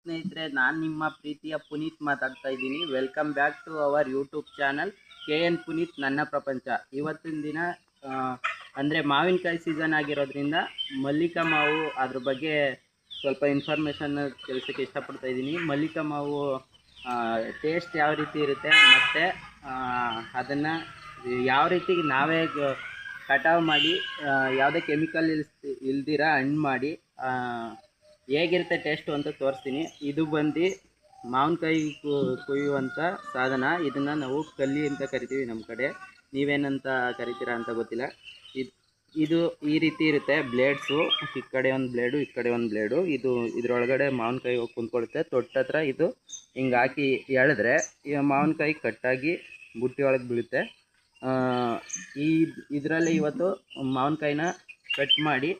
ಸ್ನೇಹಿತರೆ, ನಾನು ನಿಮ್ಮ ಪ್ರೀತಿಯ ಪುನೀತ್ ಮಾತಾಡ್ತಾ ಇದ್ದೀನಿ. Welcome back to our YouTube channel KN Puneeth ನನ್ನ ಪ್ರಪಂಚ. ಇವತ್ತಿನ ದಿನ ಅಂದರೆ ಮಾವಿನಕಾಯಿ ಸೀಸನ್ ಆಗಿರೋದ್ರಿಂದ ಮಲ್ಲಿಕಾ ಮಾವು ಅದ್ರ ಬಗ್ಗೆ ಸ್ವಲ್ಪ ಇನ್ಫಾರ್ಮೇಷನ್ ತಿಳಿಸೋಕ್ಕೆ ಇಷ್ಟಪಡ್ತಾ ಇದ್ದೀನಿ. ಮಲ್ಲಿಕಾ ಮಾವು ಟೇಸ್ಟ್ ಯಾವ ರೀತಿ ಇರುತ್ತೆ ಮತ್ತು ಅದನ್ನು ಯಾವ ರೀತಿ ನಾವೇ ಕಟಾವು ಮಾಡಿ ಯಾವುದೇ ಕೆಮಿಕಲ್ ಇಲ್ದಿರ ಹಣ್ಣು ಮಾಡಿ ಹೇಗಿರುತ್ತೆ ಟೇಸ್ಟು ಅಂತ ತೋರಿಸ್ತೀನಿ. ಇದು ಬಂದು ಮಾವಿನಕಾಯಿ ಕುಯ್ಯುವಂಥ ಸಾಧನ. ಇದನ್ನು ನಾವು ಕಲ್ಲಿ ಅಂತ ಕರಿತೀವಿ ನಮ್ಮ ಕಡೆ, ನೀವೇನಂತ ಕರಿತೀರಾ ಅಂತ ಗೊತ್ತಿಲ್ಲ. ಇದು ಈ ರೀತಿ ಇರುತ್ತೆ ಬ್ಲೇಡ್ಸು. ಈ ಕಡೆ ಒಂದು ಬ್ಲೇಡು, ಈ ಕಡೆ ಒಂದು ಬ್ಲೇಡು. ಇದು ಇದರೊಳಗಡೆ ಮಾವಿನಕಾಯಿ ಹೋಗಿ ಕುಂತ್ಕೊಳುತ್ತೆ. ತೊಟ್ಟತ್ರ ಇದು ಹಿಂಗೆ ಹಾಕಿ ಎಳೆದ್ರೆ ಈ ಮಾವಿನಕಾಯಿ ಕಟ್ಟಾಗಿ ಬುಟ್ಟಿ ಒಳಗೆ ಬೀಳುತ್ತೆ. ಇದರಲ್ಲಿ ಇವತ್ತು ಮಾವಿನಕಾಯಿನ ಕಟ್ ಮಾಡಿ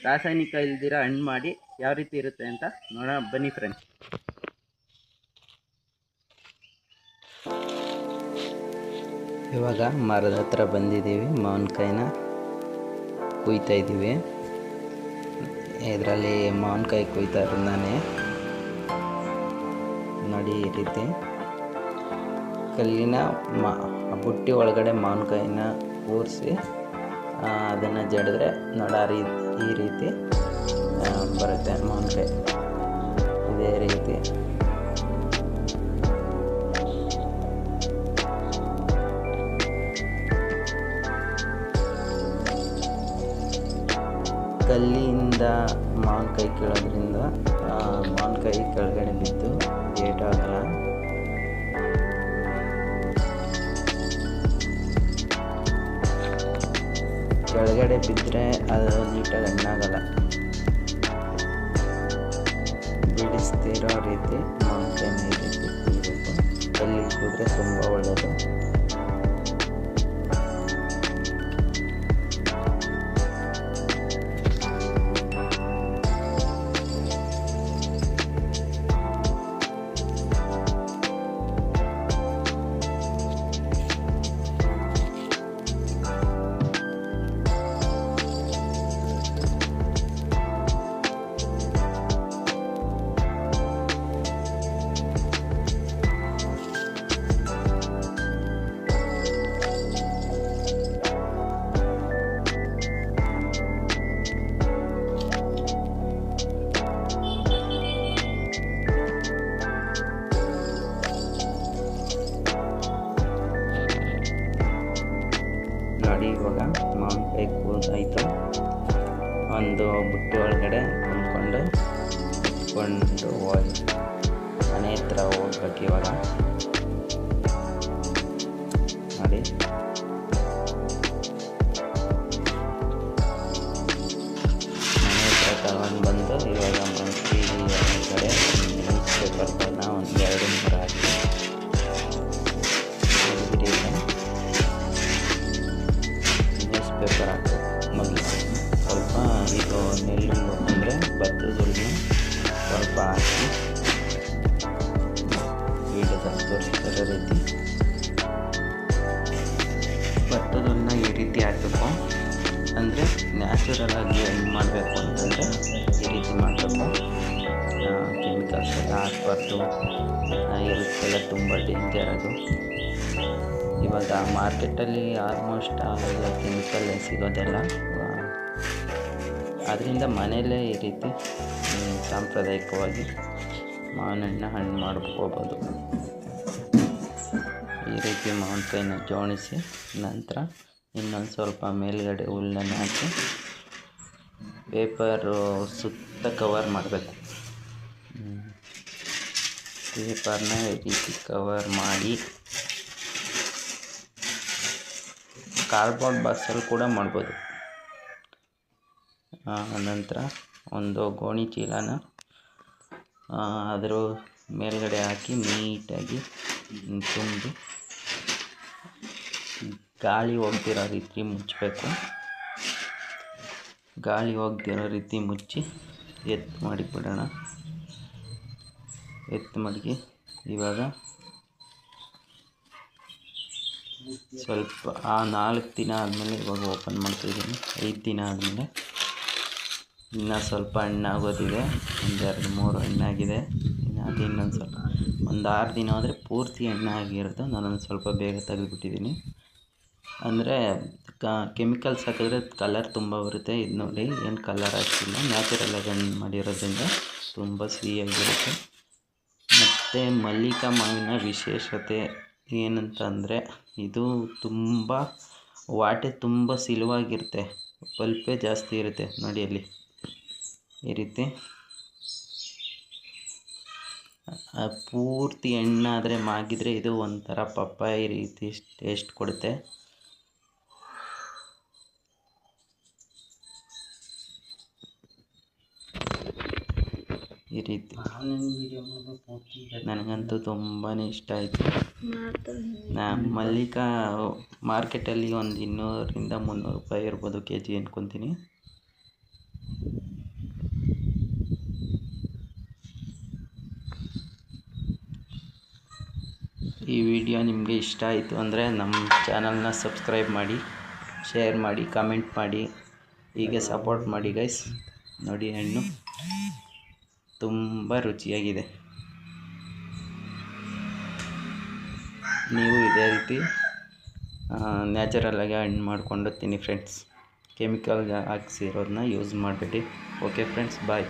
ರಾಸಾಯನಿಕ ಇಲ್ದಿರ ಹಣ್ಣು ಮಾಡಿ ಯಾವ ರೀತಿ ಇರುತ್ತೆ ಅಂತ ನೋಡೋಣ ಬನ್ನಿ ಫ್ರೆಂಡ್ಸ್. ಇವಾಗ ಮರದ ಹತ್ರ ಬಂದಿದ್ದೀವಿ, ಮಾವಿನಕಾಯಿನ ಕುಯ್ತಾ ಇದ್ದೀವಿ. ಇದರಲ್ಲಿ ಮಾವಿನಕಾಯಿ ಕುಯ್ತಾ ಇರೋದಾನೆ ನೋಡಿ. ಈ ರೀತಿ ಕಲ್ಲಿನ ಬುಟ್ಟಿ ಒಳಗಡೆ ಮಾವಿನಕಾಯಿನ ಕೂರಿಸಿ ಅದನ್ನು ಜಡಿದ್ರೆ ನೋಡ ಈ ರೀತಿ ಬರುತ್ತೆ ಮಾವಿನಕಾಯಿ. ಇದೇ ರೀತಿ ಕಲ್ಲಿಂದ ಮಾವಿನಕಾಯಿ ಕೀಳೋದ್ರಿಂದ ಮಾವಿನಕಾಯಿ ಕೆಳಗಡೆ ಬಿದ್ದು ಏಟಾಗಲ್ಲ. ಕೆಳಗಡೆ ಬಿದ್ದರೆ ಅದು ನೀಟಾಗಿ ಹಣ್ಣಾಗಲ್ಲ. ಬಿಡಿಸ್ತಿರೋ ರೀತಿ ಮಾವಿನಕಾಯಿನ ಈ ರೀತಿ ಕುಯ್ಬೇಕು. ಕಲ್ಲಿ ಕುದ್ರೆ ತುಂಬ ಒಳ್ಳೆಯದು. ನೋಡಿ, ಇವಾಗ ಮಾವಿನಕಾಯಿ ಕೂದಾಯಿತು. ಒಂದು ಬುಟ್ಟಿ ಒಳಗಡೆ ಕುಂತ್ಕೊಂಡು ಹೋಗಿ ಮನೆ ಹತ್ರ ಹೋಗ್ಬೇಕು. ಇವಾಗ ನೋಡಿ, ಮನೆ ಹತ್ರ ತಗೊಂಡು ಬಂದು ಇವಾಗ ಟಿ ವಿ ಕಡೆ ನ್ಯೂಸ್ ಪೇಪರ್ಗಳನ್ನ ಒಂದು 2-3 ಹಾಕಿ ಪೇಪರ್ ಹಾಕಿ ಮೊದಲು ಸ್ವಲ್ಪ ಇದು ನೆಲ್ಲು ಅಂದರೆ ಭತ್ತದನ್ನ ಸ್ವಲ್ಪ ಹಾಕಿ ವೀಡಿಯೋದಲ್ಲಿ ತೋರಿಸ್ತಿರೋ ರೀತಿ ಭತ್ತದನ್ನ ಈ ರೀತಿ ಹಾಕಬೇಕು. ಅಂದರೆ ನ್ಯಾಚುರಲಾಗಿ ಹೆಂಗೆ ಮಾಡಬೇಕು ಅಂತಂದರೆ ಈ ರೀತಿ ಮಾಡಬೇಕು. ಕೆಮಿಕಲ್ಸ್ ಎಲ್ಲ ಹಾಕ್ಬಾರ್ದು, ಹೆಲ್ತ್ಗೆಲ್ಲ ತುಂಬ ಡೇಂಜರ್ ಅದು. ಇವಾಗ ಮಾರ್ಕೆಟಲ್ಲಿ ಆಲ್ಮೋಸ್ಟ್ ಆಲ್ ಕೆಮಿಕಲ್ ಸಿಗೋದೆಲ್ಲ. ಅದರಿಂದ ಮನೆಯಲ್ಲೇ ಈ ರೀತಿ ಸಾಂಪ್ರದಾಯಿಕವಾಗಿ ಮಾವಿನ ಹಣ್ಣು ಮಾಡ್ಕೋಬೋದು. ಈ ರೀತಿ ಮಾವಿನಕಾಯಿನ ಜೋಡಿಸಿ ನಂತರ ಇನ್ನೊಂದು ಸ್ವಲ್ಪ ಮೇಲ್ಗಡೆ ಹುಲ್ಲನ್ನು ಹಾಕಿ ಪೇಪರು ಸುತ್ತ ಕವರ್ ಮಾಡಬೇಕು. ಪೇಪರ್ನ ಈ ರೀತಿ ಕವರ್ ಮಾಡಿ ಕಾರ್ಡ್ಬೋರ್ಡ್ ಬಾಕ್ಸಲ್ಲಿ ಕೂಡ ಮಾಡ್ಬೋದು. ನಂತರ ಒಂದು ಗೋಣಿ ಚೀಲನ ಅದರ ಮೇಲ್ಗಡೆ ಹಾಕಿ ನೀಟಾಗಿ ತುಂಬಿ ಗಾಳಿ ಹೋಗ್ದಿರೋ ರೀತಿ ಮುಚ್ಚಬೇಕು. ಗಾಳಿ ಹೋಗ್ದಿರೋ ರೀತಿ ಮುಚ್ಚಿ ಎತ್ತು ಮಾಡಿಬಿಡೋಣ. ಎತ್ತು ಮಡಗಿ ಇವಾಗ ಸ್ವಲ್ಪ 4 ದಿನ ಆದಮೇಲೆ ಇವಾಗ ಓಪನ್ ಮಾಡ್ತಾಯಿದ್ದೀನಿ. 5 ದಿನ ಆದಮೇಲೆ ಇನ್ನೂ ಸ್ವಲ್ಪ ಹಣ್ಣಾಗೋದಿದೆ, ಒಂದೆರಡು ಮೂರು ಹಣ್ಣಾಗಿದೆ. ಅದು ಇನ್ನೊಂದು ಸ್ವಲ್ಪ ಒಂದು 6 ದಿನ ಹೋದರೆ ಪೂರ್ತಿ ಹಣ್ಣಾಗಿರುತ್ತೆ. ನಾನೊಂದು ಸ್ವಲ್ಪ ಬೇಗ ತೆಗೆದುಬಿಟ್ಟಿದ್ದೀನಿ. ಅಂದರೆ ಕೆಮಿಕಲ್ಸ್ ಹಾಕಿದ್ರೆ ಕಲರ್ ತುಂಬ ಬರುತ್ತೆ. ಇದು ನೋಡಿ ಏನು ಕಲರ್ ಹಾಕ್ತಿಲ್ಲ, ನ್ಯಾಚುರಲಾಗಿ ಹಣ್ಣು ಮಾಡಿರೋದ್ರಿಂದ ತುಂಬ ಸಿಹಿಯಾಗಿರುತ್ತೆ. ಮತ್ತು ಮಲ್ಲಿಕಾ ಮಾವಿನ ವಿಶೇಷತೆ ಏನಂತಂದರೆ ಇದು ತುಂಬ ವಾಟೆ ತುಂಬ ಸಿಲುವಾಗಿರುತ್ತೆ, ಪಲ್ಪೇ ಜಾಸ್ತಿ ಇರುತ್ತೆ. ನೋಡಿ ಅಲ್ಲಿ ಈ ರೀತಿ ಪೂರ್ತಿ ಹಣ್ಣಾದರೆ ಮಾಗಿದರೆ ಇದು ಒಂಥರ ಪಪ್ಪಾಯಿ ರೀತಿ ಟೇಸ್ಟ್ ಕೊಡುತ್ತೆ. ಈ ರೀತಿ ನನಗಂತೂ ತುಂಬಾ ಇಷ್ಟ ಆಯಿತು. ಮಲ್ಲಿಕಾ ಮಾರ್ಕೆಟಲ್ಲಿ ಒಂದು 200ರಿಂದ 300 ರೂಪಾಯಿ ಇರ್ಬೋದು kg ಅನ್ಕೊತೀನಿ. ಈ ವಿಡಿಯೋ ನಿಮಗೆ ಇಷ್ಟ ಆಯಿತು ಅಂದರೆ ನಮ್ಮ ಚಾನಲ್ನ ಸಬ್ಸ್ಕ್ರೈಬ್ ಮಾಡಿ, ಶೇರ್ ಮಾಡಿ, ಕಮೆಂಟ್ ಮಾಡಿ, ಹೀಗೆ ಸಪೋರ್ಟ್ ಮಾಡಿ ಗೈಸ್. ನೋಡಿ ಹಣ್ಣು ತುಂಬ ರುಚಿಯಾಗಿದೆ. ನೀವು ಇದೇ ರೀತಿ ನ್ಯಾಚುರಲಾಗಿ ಹಣ್ಣು ಮಾಡಿಕೊಂಡು ತಿನ್ನಿ ಫ್ರೆಂಡ್ಸ್. ಕೆಮಿಕಲ್ ಹಾಕ್ಸಿರೋದನ್ನ ಯೂಸ್ ಮಾಡಬೇಡಿ. ಓಕೆ ಫ್ರೆಂಡ್ಸ್, ಬಾಯ್.